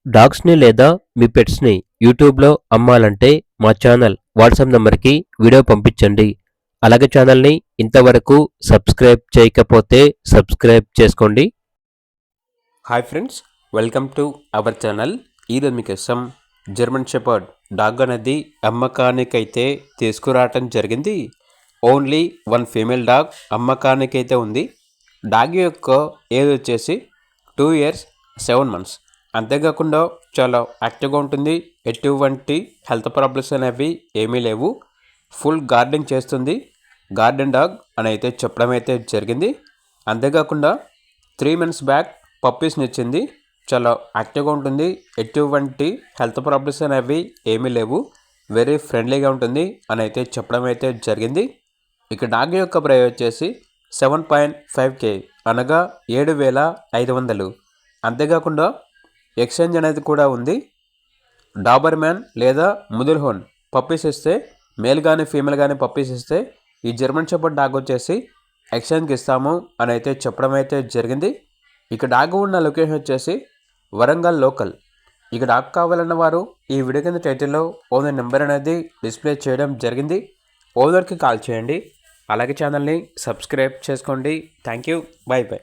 డాగ్స్‌ని లేదా మీ పెట్స్‌ని యూట్యూబ్‌లో అమ్మాలంటే మా ఛానల్ వాట్సాప్ నంబర్‌కి వీడియో పంపించండి. అలాగే ఛానల్‌ని ఇంతవరకు సబ్స్క్రైబ్ చేయకపోతే సబ్స్క్రైబ్ చేసుకోండి. Hi friends, welcome to our channel. ఈరోజు మీకోసం జర్మన్ షెపర్డ్ డాగ్ అనేది అమ్మకానికైతే తీసుకురావటం జరిగింది. ఓన్లీ వన్ ఫీమేల్ డాగ్ అమ్మకానికైతే ఉంది. డాగ్ యొక్క ఏజ్ వచ్చేసి 2 years 7 months. అంతేకాకుండా చాలా యాక్టివ్గా ఉంటుంది. ఎటువంటి హెల్త్ ప్రాబ్లమ్స్ అనేవి ఏమీ లేవు. ఫుల్ గార్డెనింగ్ చేస్తుంది. గార్డెన్ డాగ్ అని అయితే చెప్పడం అయితే జరిగింది. అంతేకాకుండా 3 months బ్యాక్ పప్పీస్ని ఇచ్చింది. చాలా యాక్టివ్గా ఉంటుంది. ఎటువంటి హెల్త్ ప్రాబ్లమ్స్ అనేవి ఏమీ లేవు. వెరీ ఫ్రెండ్లీగా ఉంటుంది అని అయితే చెప్పడం అయితే జరిగింది. ఇక డాగ్ యొక్క ప్రైస్ వచ్చేసి 7.5K అనగా 7,500. అంతేకాకుండా ఎక్స్చేంజ్ అనేది కూడా ఉంది. డాబర్ మ్యాన్ లేదా ముదుల్ హోన్ పప్పీస్ ఇస్తే, మేల్ కానీ ఫీమేల్ కానీ పప్పీస్ ఇస్తే ఈ జర్మన్ షెపర్డ్ డాగ్ వచ్చేసి ఎక్స్చేంజ్కి ఇస్తాము అని అయితే చెప్పడం అయితే జరిగింది. ఇక డాగ్ ఉన్న లొకేషన్ వచ్చేసి వరంగల్ లోకల్. ఇక డాగ్ కావాలన్న వారు ఈ వీడియో కింద టైటిల్లో ఓనర్ నెంబర్ అనేది డిస్ప్లే చేయడం జరిగింది. ఓనర్కి కాల్ చేయండి. అలాగే ఛానల్ని సబ్స్క్రైబ్ చేసుకోండి. Thank you. By by.